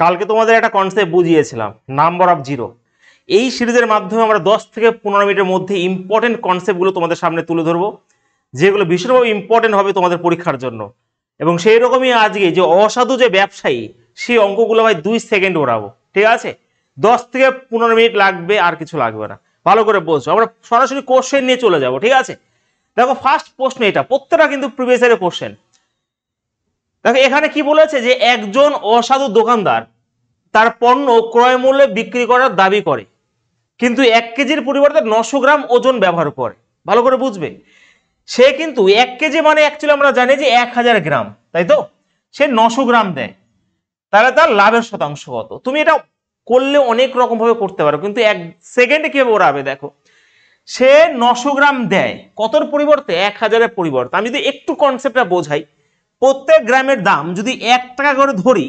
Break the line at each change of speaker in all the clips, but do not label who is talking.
কালকে তোমাদের একটা কনসেপ্ট বুঝিয়েছিলাম, নাম্বার অফ জিরো। এই সিরিজের মাধ্যমে আমরা 10 থেকে 15 মিনিটের মধ্যে ইম্পর্টেন্ট কনসেপ্টগুলো তোমাদের সামনে তুলে ধরবো, যেগুলো ভীষণভাবে ইম্পর্টেন্ট হবে তোমাদের পরীক্ষার জন্য। এবং সেই রকমই আজকে যে অসাধু যে ব্যবসায়ী, সেই অঙ্কগুলো ভাই 2 সেকেন্ড ওড়াবো, ঠিক আছে? 10 থেকে 15 মিনিট লাগবে, আর কিছু লাগবে না। ভালো করে বলছো, আমরা সরাসরি কোশ্চেন নিয়ে চলে যাব, ঠিক আছে? দেখো ফার্স্ট প্রশ্ন, এটা প্রত্যেকটা কিন্তু প্রিভিয়াস ইয়ারের কোশ্চেন। দেখো এখানে কি বলেছে যে একজন অসাধু দোকানদার তার পণ্য ক্রয় মূল্যে বিক্রি করার দাবি করে, কিন্তু 1 কেজির পরিবর্তে 900 গ্রাম ওজন ব্যবহার করে। ভালো করে বুঝবে, সে কিন্তু 1 কেজি মানে অ্যাকচুয়ালি আমরা জানি যে 1000 গ্রাম, তাই তো? সে 900 গ্রাম দেয়, তাহলে তার লাভের শতাংশ কত? তুমি এটা করলে অনেক রকম ভাবে করতে পারো, কিন্তু 1 সেকেন্ডে কিভাবে ওড়াবে দেখো। সে 900 গ্রাম দেয় কতর পরিবর্তে? 1000-এর পরিবর্তে। আমি যদি একটু কনসেপ্টটা বোঝাই, প্রত্যেক গ্রামের দাম যদি 1 টাকা করে ধরি,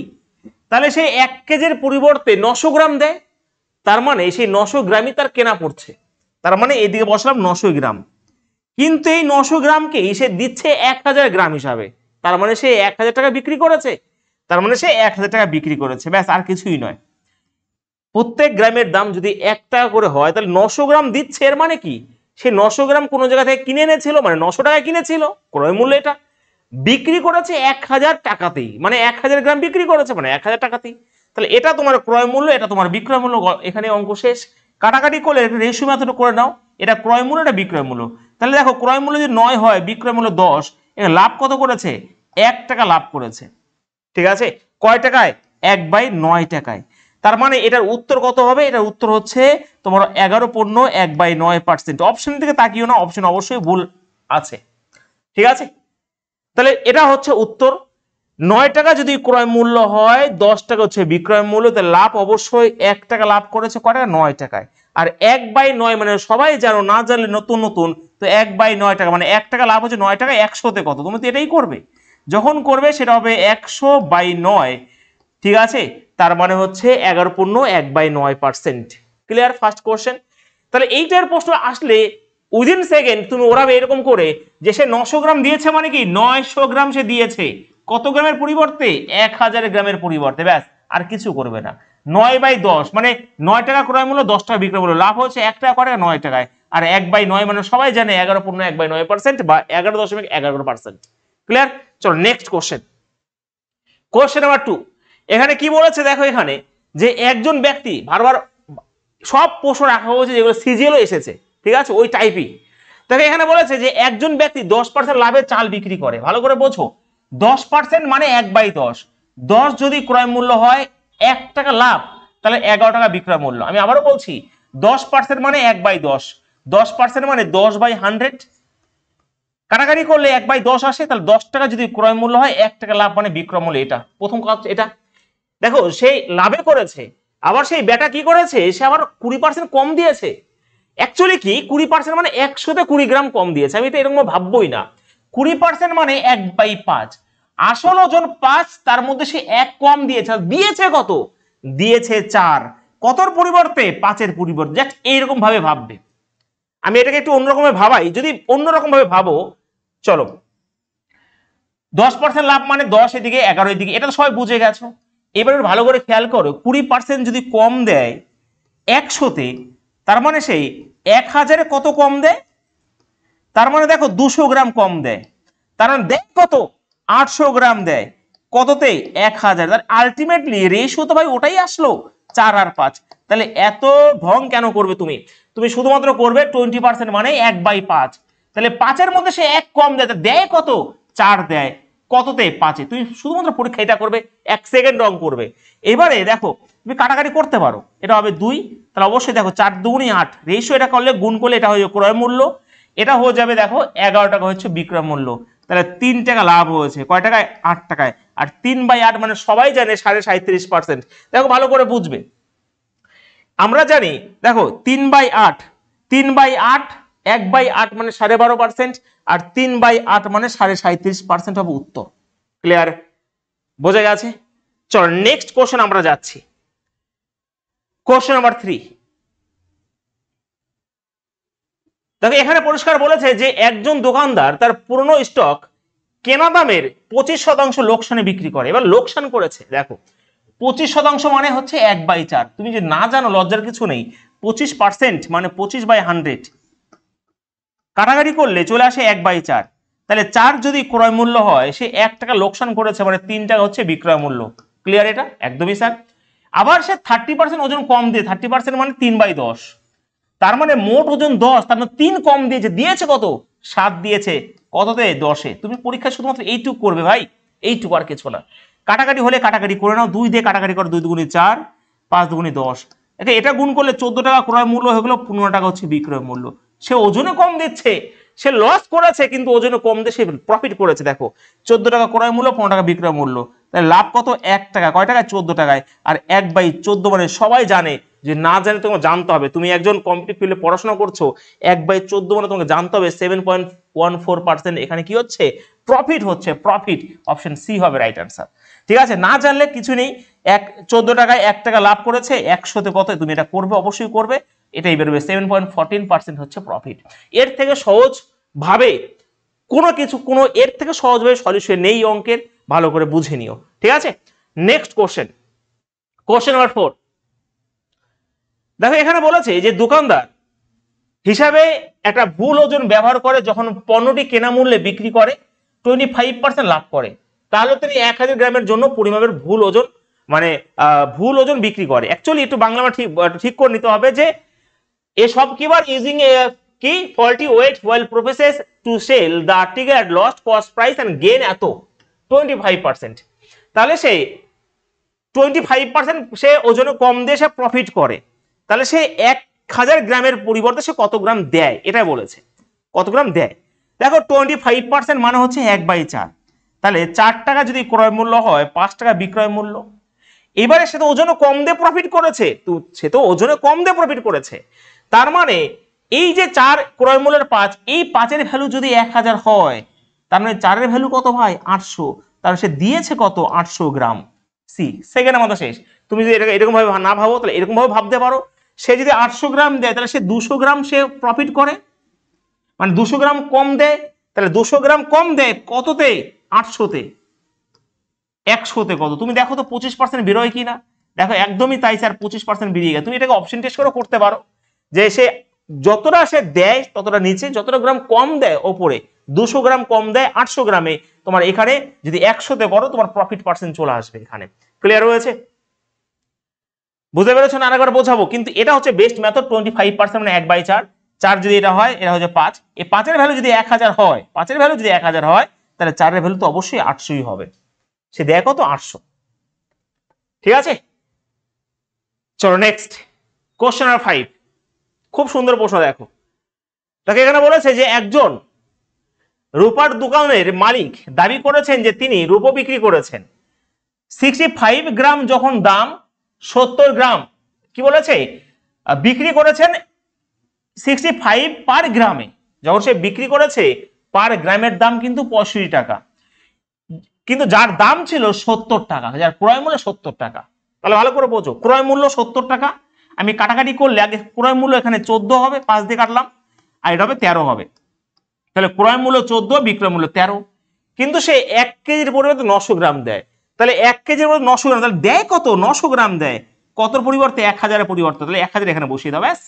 তাহলে সেই 1 কেজির পরিবর্তে 900 গ্রাম দেয়, তার মানে সেই 900 গ্রামই তার কেনা পড়ছে। তার মানে এদিকে বসলাম 900 গ্রাম, কিন্তু এই 900 গ্রামকেই সে দিচ্ছে 1000 গ্রাম হিসাবে, তার মানে সে 1000 টাকা বিক্রি করেছে। তার মানে সে 1000 টাকা বিক্রি করেছে, ব্যাস, আর কিছুই নয়। প্রত্যেক গ্রামের দাম যদি 1 টাকা করে হয়, তাহলে 900 গ্রাম দিচ্ছে, এর মানে কি সে 900 গ্রাম কোনো জায়গা থেকে কিনে এনেছিল, মানে 900 টাকায় কিনেছিল, ক্রয় মূল্য এটা, বিক্রি করেছে 1000 টাকাতেই, মানে 1000 গ্রাম বিক্রি করেছে মানে 1000 টাকাতেই। তাহলে এটা তোমার ক্রয় মূল্য, এটা তোমার বিক্রয় মূল্য। এখানে অঙ্ক শেষ। কাটাকাটি করলে রেশিও মেথড করে নাও, এটা ক্রয় মূল্য, এটা বিক্রয় মূল্য। তাহলে দেখো ক্রয় মূল্য যদি 9 হয়, বিক্রয় মূল্য 10, এখানে লাভ কত করেছে? 1 টাকা লাভ করেছে, ঠিক আছে? কয় টাকায়? 1/9 টাকায়। তার মানে এটার উত্তর কত হবে? এটার উত্তর হচ্ছে তোমার 11/9%। অপশন থেকে তাকিও না, অপশন অবশ্যই ভুল আছে, ঠিক আছে? তাহলে এটা হচ্ছে উত্তর। 9 টাকা যদি ক্রয় মূল্য হয়, 10 টাকা হচ্ছে বিক্রয় মূল্য, তাহলে লাভ অবশ্যই 1 টাকা লাভ করেছে, কয় টাকা? 9 টাকায়। আর 1/9 মানে সবাই জানো, না জানলে নতুন নতুন, তো 1/9 টাকা মানে 1 টাকা লাভ হচ্ছে 9 টাকা, 100তে কত? তুমি তো এটাই করবে, যখন করবে সেটা হবে 100/9, ঠিক আছে? তার মানে হচ্ছে 11/1/9%। ক্লিয়ার? First question. তাহলে এইটার প্রশ্ন আসলে উইদিন সেকেন্ড তুমি ওড়াবে এরকম করে, যে সে 900 গ্রাম দিয়েছে, মানে কি 900 গ্রাম সে দিয়েছে, কত গ্রামের পরিবর্তে? 1000 গ্রামের পরিবর্তে, ব্যাস, আর কিছু করবে না। 9/10 মানে 9 টাকা ক্রয় মূল্য, 10 টাকা বিক্রয় মূল্য, লাভ হচ্ছে 1 টাকা করে 9 টাকায়। আর 1/9 মানে সবাই জানে 11/1/9% বা 11.11%। ক্লিয়ার? চলো নেক্সট কোশ্চেন। Question number 2। এখানে কি বলেছে দেখো, এখানে যে একজন ব্যক্তি, বারবার সব প্রশ্ন রাখা হয়েছে যেগুলো সিজিএলও এসেছে, ঠিক আছে, ওই টাইপই। দেখো এখানে বলেছে যে একজন ব্যক্তি 10% লাভে চাল বিক্রি করে। ভালো করে বোঝো, 10% মানে 1/10। 10 যদি ক্রয় মূল্য হয়, 1 টাকা লাভ, তাহলে 11 টাকা বিক্রয় মূল্য। আমি আবারও বলছি, 10% মানে 1/10, 10% মানে 10/100। কাটাকাটি করলে 1/10 আসে, তাহলে 10 টাকা যদি ক্রয় মূল্য হয়, 1 টাকা লাভ মানে বিক্রয় মূল্য। এটা প্রথম কাজ। এটা দেখো সেই লাভে করেছে, আবার সেই বেটা কি করেছে, সে আবার 20% কম দিয়েছে। অ্যাকচুয়ালি কি 20% মানে 100তে 20 গ্রাম কম দিয়েছে। আমি তো এরকম ভাববোই না। 20% মানে 1/5, আসল ওজন 5, তার মধ্যে সে 1 কম দিয়েছে। দিয়েছে কত? দিয়েছে 4। কতর পরিবর্তে? 5-এর পরিবর্তে। জাস্ট এইরকম ভাবে ভাববে। আমি এটাকে একটু অন্যরকম ভাবে ভাবাই, যদি অন্যরকম ভাবে ভাবো, চলো। 10% লাভ মানে 10 এদিকে 11 এদিকে, এটা তো সবাই বুঝে গেছো। এবার ভালো করে খেয়াল করো, 20% যদি কম দেয় 100তে, তার মানে সেই 1000-এ কত কম দেয়? তার মানে দেখো 200 গ্রাম কম দেয়। তার মানে দেয় কত? 800 গ্রাম দেয়। কততে? 1000। তার আলটিমেটলি রেশিও তো ভাই ওটাই আসলো, 4 আর 5। তাহলে এত ঢং কেন করবে তুমি? তুমি শুধুমাত্র করবে 20% মানে 1/5। তাহলে 5-এর মধ্যে সে 1 কম দেয়, দেয় কত? 4 দেয়। কততে? 5-এ। তুমি শুধুমাত্র পরীক্ষা এটা করবে, 1 সেকেন্ড রং করবে। এবারে দেখো তুমি কাটাকাটি করতে পারো, এটা হবে 2। তাহলে অবশ্যই দেখো 4 2 8, রেশিও এটা করলে গুণ করলে এটা হয়ে যাবে ক্রয় মূল্য, এটা হয়ে যাবে দেখো 11 টাকা হচ্ছে বিক্রয় মূল্য। তাহলে 3 টাকা লাভ হয়েছে, কয় টাকায়? 8 টাকায়। আর 3/8 মানে সবাই জানে 37.5%। দেখো ভালো করে বুঝবে, আমরা জানি দেখো 3/8, 3/8, 1/8 মানে 12.5%, আর 3/8 মানে 37.5% হবে উত্তর। ক্লিয়ার? বোঝা গেছে? চলো নেক্সট কোশ্চেন আমরা যাচ্ছি। Question number 3। দেখো এখানে পরিষ্কার বলেছে যে একজন দোকানদার তার পুরনো স্টক কেনা দামের 25% লোকসানে বিক্রি করে। এবার লোকসান করেছে, দেখো 25% মানে হচ্ছে 1/4। তুমি যে না জানো লজ্জার কিছু নেই, 25% মানে 25/100, কাটাকাটি করলে চলে আসে 1/4। তাহলে 4 যদি ক্রয় মূল্য হয়, সে 1 টাকা লোকসান করেছে, মানে 3 টাকা হচ্ছে বিক্রয় মূল্য। ক্লিয়ার এটা? একদমই স্যার। আবার সে 30% ওজন কম দিয়ে, 30% মানে 3/10, তার মানে মোট ওজন 10, তার মানে 3 কম দিয়েছে। দিয়েছে কত? 7 দিয়েছে। কততে? 10-এ। তুমি পরীক্ষায় শুধুমাত্র এইটুক করবে ভাই, এইটুকু, আর কিছু না। কাটাকাটি হলে কাটাকাটি করে নাও, 2 দিয়ে কাটাকাটি করো, 2 দুগুণে 4, 5 দুগুণে 10। এটা গুণ করলে 14 টাকা ক্রয় মূল্য হয়ে গেল, 15 টাকা হচ্ছে বিক্রয় মূল্য। সে ওজনে কম দিচ্ছে, সে লস করেছে, কিন্তু ওজনে কম দিয়ে সে প্রফিট করেছে। দেখো 14 টাকা ক্রয় মূল্য, 15 টাকা বিক্রয় মূল্য, তাহলে লাভ কত? 1 টাকা। কয় টাকায়? 14 টাকায়। আর 1/14 মানে সবাই জানে, যে না জানে তোমাকে জানতে হবে। তুমি একজন কম্পিটিটিভ ফিল্ডে পড়াশোনা করছো, 1/14 মানে তোমাকে জানতে হবে 7.14%। এখানে কি হচ্ছে? প্রফিট হচ্ছে, প্রফিট। অপশন সি হবে রাইট আনসার। ঠিক আছে, না জানলে কিছু নেই। 14 টাকায় 1 টাকা লাভ করেছে, 100তে কত? তুমি এটা করবে, অবশ্যই করবে, এটাই বেরোবে। 7.14% হচ্ছে প্রফিট। এর থেকে সহজ ভাবে এর থেকে সহজভাবে সলিউশন নেই অঙ্কের, ভালো করে বুঝে নিও। ঠিক আছে, নেক্সট কোশ্চেন, কোশ্চেন নাম্বার 4। দেখো এখানে বলেছে যে দোকানদার হিসাবে একটা ভুল ওজন ব্যবহার করে যখন পণ্যটি কেনা মূল্যে বিক্রি করে 25% লাভ করে, তাহলে তিনি 1000 গ্রামের জন্য পরিমাপের ভুল ওজন, মানে ভুল ওজন বিক্রি করে। অ্যাকচুয়ালি একটু বাংলা ঠিক করে নিতে হবে যে a shopkeeper using a key faulty weight while professes to sell the article at lost cost price and gain এত 25%, তাহলে সে 25% সে ওজনে কম দিয়ে সে প্রফিট করে, তাহলে সে 1000 গ্রামের পরিবর্তে সে কত গ্রাম দেয়, এটা বলেছে। কত গ্রাম দেয়? দেখো 25% মানে হচ্ছে 1/4। তাহলে 4 টাকা যদি ক্রয় মূল্য হয়, 5 টাকা বিক্রয় মূল্য। এবারে সে তো ওজনে কম দিয়ে প্রফিট করেছে, তো সে তো ওজনে কম দিয়ে প্রফিট করেছে, তার মানে এই যে 4 ক্রয় মূল্যের 5, এই 5-এর ভ্যালু যদি 1000 হয়, তার মানে 4-এর ভ্যালু কত ভাই? 800। তাহলে সে দিয়েছে কত? 800 গ্রাম। সি, সেকেন্ড আমাদের শেষ। তুমি যদি এটাকে এরকম ভাবে না ভাবো, তাহলে এরকম ভাবে ভাবতে পারো, সে যদি 800 গ্রাম দেয়, তাহলে সে 200 গ্রাম সে প্রফিট করে, মানে 200 গ্রাম কম দেয়। তাহলে 200 গ্রাম কম দেয় কততে? 800-তে। 100-তে কত? তুমি দেখো তো 25% বেরোয় কিনা। দেখো একদমই তাই স্যার, 25% বেরিয়ে গেছে। তুমি এটাকে অপশন টেস্ট করে করতে পারো, যে সে যতটা সে দেয় ততটা নিচে, যতটা গ্রাম কম দেয় ওপরে। 200 গ্রাম কম দেয় 800 গ্রামে, তোমার এখানে যদি 100-তে করো, তোমার প্রফিট পার্সেন্ট চলে আসবে এখানে। ক্লিয়ার হয়েছে? বুঝতে পেরেছো না? আরেকবার বোঝাবো, কিন্তু এটা হচ্ছে বেস্ট মেথড। 25% মানে 1/4। 4 যদি এটা হয়, এটা হচ্ছে 5। এই 5-এর ভ্যালু যদি 1000 হয়, 5-এর ভ্যালু যদি 1000 হয়, তাহলে 4-এর ভ্যালু তো অবশ্যই 800ই হবে। সে দেয় কত? 800। ঠিক আছে, চলো নেক্সট, কোশ্চেন নাম্বার 5। খুব সুন্দর প্রশ্ন। দেখো তাকে এখানে বলেছে যে একজন রূপার দোকানের মালিক দাবি করেছেন যে তিনি রূপো বিক্রি করেছেন 65 গ্রাম, যখন দাম 70 গ্রাম, কি বলেছে? বিক্রি করেছেন 65 পার গ্রামে। যখন সে বিক্রি করেছে, পার গ্রামের দাম কিন্তু 65 টাকা, কিন্তু যার দাম ছিল 70 টাকা, যার ক্রয় মূল্য 70 টাকা। তাহলে ভালো করে বোঝো, ক্রয় মূল্য 70 টাকা। আমি কাটাকাটি করলে আগে ক্রয় মূল্য এখানে 14 হবে, 5 দিয়ে কাটলাম, আর এটা হবে 13 হবে। তাহলে ক্রয় মূল্য 14, বিক্রয় মূল্য 13, কিন্তু সে 1 কেজির পরিবর্তে 900 গ্রাম দেয়। তাহলে 1 কেজির পরিবর্তে 900 গ্রাম, তাহলে দেয় কত? 900 গ্রাম দেয়। কতর পরিবর্তে? 1000-এর পরিবর্তে। তাহলে 1000 এখানে বসিয়ে দাও, ব্যাস।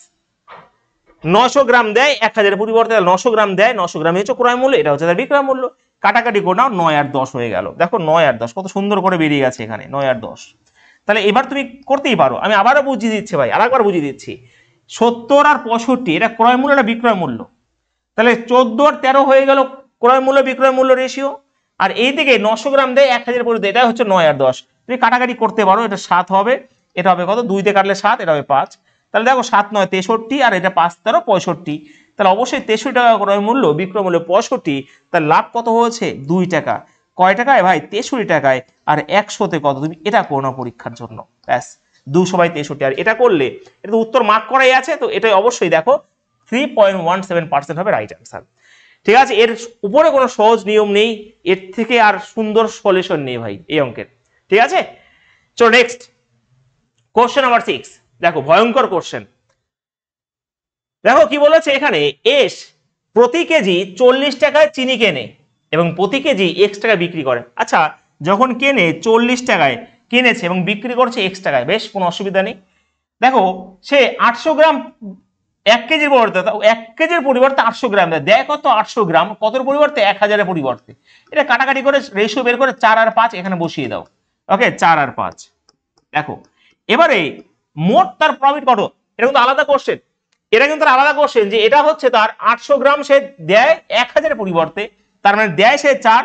900 গ্রাম দেয় 1000-এর পরিবর্তে, 900 গ্রাম দেয়, 900 গ্রাম হচ্ছে ক্রয় মূল্য, এটা হচ্ছে তার বিক্রয় মূল্য। কাটাকাটি করে নাও, 9 আর 10 হয়ে গেল। দেখো 9 আর 10 কত সুন্দর করে বেরিয়ে গেছে এখানে, 9 আর 10। তাহলে এবার তুমি করতেই পারো, আমি আবারও বুঝিয়ে দিচ্ছি ভাই, আরেকবার বুঝিয়ে দিচ্ছি। 70 আর 65 এটা ক্রয় মূল্য, এটা বিক্রয় মূল্য। তাহলে 14 আর 13 হয়ে গেল ক্রয় মূল্য বিক্রয় মূল্য রেশিও। আর এই দিকে 900 গ্রাম দেয় 1000-এর পরিবর্তে, এটা হচ্ছে 9 আর 10। তুমি কাটাকাটি করতে পারো, এটা 7 হবে, এটা হবে কত? 2 দিয়ে কাটলে 7, এটা হবে 5। তাহলে দেখো 7 9 63, আর এটা 5 13 65। তাহলে অবশ্যই 63 টাকা ক্রয় মূল্য, বিক্রয় মূল্য 65। তাহলে লাভ কত হয়েছে? 2 টাকা। কয় টাকায় ভাই? 63 টাকায়। আর 100-তে কত? তুমি এটা করো না পরীক্ষার জন্য, ব্যাস 200/63। আর এটা করলে এটা তো উত্তর মার্ক করাই আছে, তো এটাই অবশ্যই দেখো 3.17% হবে রাইট আনসার। ঠিক আছে, এর উপরে কোনো সহজ নিয়ম নেই, এর থেকে আর সুন্দর সলিউশন নেই ভাই এই অঙ্কের। ঠিক আছে, চলো নেক্সট, কোশ্চেন নাম্বার 6। দেখো ভয়ঙ্কর কোশ্চেন। দেখো কি বলেছে এখানে, এস প্রতি কেজি 40 টাকায় চিনি কেনে এবং প্রতি কেজি X টাকা বিক্রি করে। আচ্ছা, যখন কেনে 40 টাকায়, কিনেছে এবং বিক্রি করছে x টাকায়, বেশ কোনো অসুবিধা নেই। দেখো সে 800 গ্রাম 1 কেজির পরিবর্তে 1 কেজির পরিবর্তে 800 গ্রাম দেয়, কত 800 গ্রাম কতর পরিবর্তে 1000-এর পরিবর্তে। এটা কাটাকাটি করে রেশিও বের করে 4 আর 5 এখানে বসিয়ে দাও। ওকে 4 আর 5 দেখো এবারে মোট তার প্রফিট কত, এটা কিন্তু আলাদা কোশ্চেন, এটা কিন্তু আলাদা কোশ্চেন যে এটা হচ্ছে তার 800 গ্রাম সে দেয় 1000-এর পরিবর্তে, তার মানে দেয় সে 4,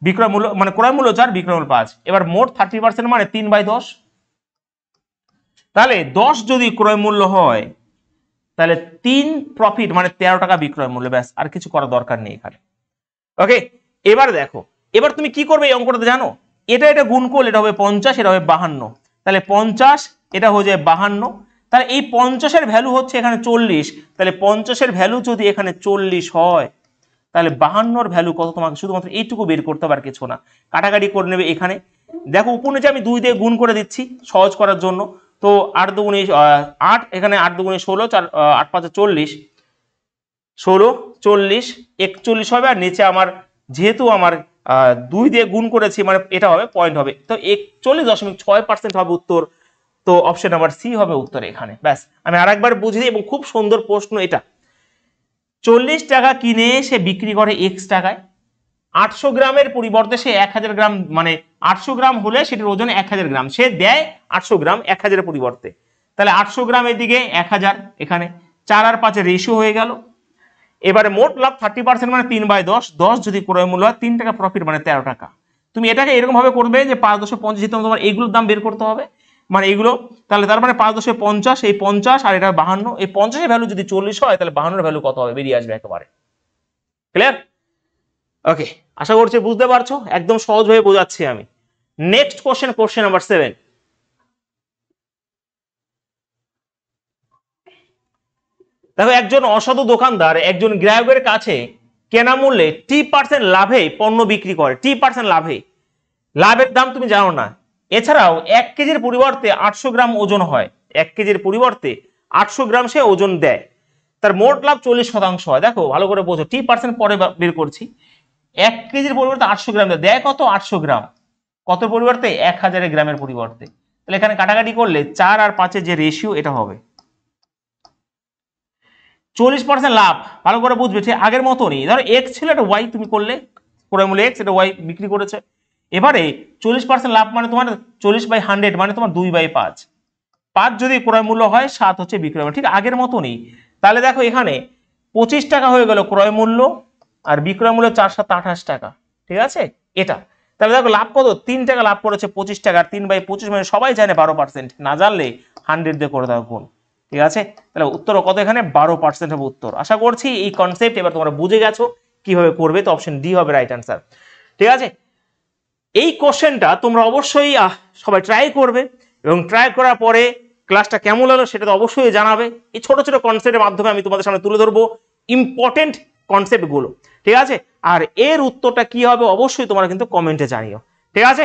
বিক্রয় মূল্য মানে ক্রয় মূল্য 4, বিক্রয় মূল্য 5। এবার মোট 30% মানে 3/10, তাহলে 10 যদি ক্রয় মূল্য হয় তাহলে 3 প্রফিট মানে 13 টাকা বিক্রয় মূল্য, ব্যাস আর কিছু করার দরকার নেই এখানে। ওকে এবার দেখো, এবার তুমি কি করবে এই অঙ্কটা জানো, এটা গুণ করলে এটা হবে 50, এটা হবে 52, তাহলে 50 এটা হয়ে যায় 52, তাহলে এই 50-এর ভ্যালু হচ্ছে এখানে 40, তাহলে 50-এর ভ্যালু যদি এখানে 40 হয় তাহলে 52-এর ভ্যালু কত, তোমাকে শুধুমাত্র এইটুকু বের করতে হবে আর কিছু না, কাটাকাটি করে নেবে এখানে। দেখো উপরে যে আমি 2 দিয়ে গুণ করে দিচ্ছি সহজ করার জন্য, তো 8 দুগুণে 8, এখানে 8 দুগুণে 16, 8 5 40, 16 40 41 হবে, আর নিচে আমার যেহেতু আমার 2 দিয়ে গুণ করেছি মানে এটা হবে পয়েন্ট হবে, তো 41.6% হবে উত্তর। তো অপশন নাম্বার সি হবে উত্তর এখানে। ব্যাস আমি আরেকবার বুঝিয়ে দিই এবং খুব সুন্দর প্রশ্ন এটা। 40 টাকা কিনে সে বিক্রি করে x টাকায়, 800 গ্রামের পরিবর্তে সে 1000 গ্রাম মানে 800 গ্রাম হলে সেটার ওজন 1000 গ্রাম, সে দেয় 800 গ্রাম 1000-এর পরিবর্তে, তাহলে 800 গ্রাম এদিকে 1000, এখানে 4 আর 5 রেশিও হয়ে গেল। এবারে মোট লাভ 30% মানে 3/10, 10 যদি ক্রয় মূল্য হয় 3 টাকা প্রফিট মানে 13 টাকা। তুমি এটাকে এরকম ভাবে করবে যে 5.50 তোমার এইগুলোর দাম বের করতে হবে, মানে এইগুলো, তাহলে তার মানে 5.50, এই 50 আর এটা 52, এই 50-এর ভ্যালু যদি 40 হয় তাহলে 52-এর ভ্যালু কত হবে বেরিয়ে আসবে একেবারে। ক্লিয়ার? ওকে আশা করছি বুঝতে পারছো, একদম সহজভাবে বোঝাচ্ছি আমি। Next question, question number 7। দেখো একজন অসাধু দোকানদার একজন গ্রাহকের কাছে কেনা মূল্যে 3% লাভে পণ্য বিক্রি করে, 3% লাভে, লাভের দাম তুমি জানো না। এছাড়াও 1 কেজির পরিবর্তে 800 গ্রাম ওজন হয়, 1 কেজির পরিবর্তে 800 গ্রাম সে ওজন দেয়, তার মোট লাভ 40% হয়। দেখো ভালো করে বোঝো, 3% পরে বের করছি। 1 কেজির পরিবর্তে 800 গ্রাম দেয়, কত 800 গ্রাম, কত পরিবর্তে 1000 গ্রামের পরিবর্তে, তাহলে এখানে কাটাকাটি করলে 4 আর 5-এর যে রেশিও এটা হবে 40% লাভ। ভালো করে বুঝবে, ঠিক আগের মতনই, ধরো এক্স ছিল এটা ওয়াই তুমি করলে, ক্রয় মূল্য এক্স, এটা ওয়াই বিক্রি করেছে। এবারে 40% লাভ মানে তোমার 40/100 মানে তোমার 2/5, 5 যদি ক্রয় মূল্য হয় 7 হচ্ছে বিক্রয় মূল্য, ঠিক আগের মতনই। তাহলে দেখো এখানে 25 টাকা হয়ে গেল ক্রয় মূল্য, আর বিক্রয় মূল্য 4 7 28 টাকা, ঠিক আছে এটা। তাহলে দেখো লাভ কত, 3 টাকা লাভ করেছে 25 টাকা, 3/25 মানে সবাই জানে 12%, না জানলে 100 দিয়ে করে দাও গুণ, ঠিক আছে। তাহলে উত্তর কত এখানে 12% হবে উত্তর। আশা করছি এই কনসেপ্ট এবার তোমরা বুঝে গেছো কিভাবে করবে, তো অপশন ডি হবে রাইট অ্যান্সার, ঠিক আছে। এই কোশ্চেনটা তোমরা অবশ্যই সবাই ট্রাই করবে, এবং ট্রাই করার পরে ক্লাসটা কেমন লাগলো সেটা তো অবশ্যই জানাবে। এই ছোট ছোট কনসেপ্টের মাধ্যমে আমি তোমাদের সামনে তুলে ধরবো ইম্পর্টেন্ট কনসেপ্ট গুলো, ঠিক আছে। আর এর উত্তরটা কি হবে অবশ্যই তোমরা কিন্তু কমেন্টে জানিও, ঠিক আছে।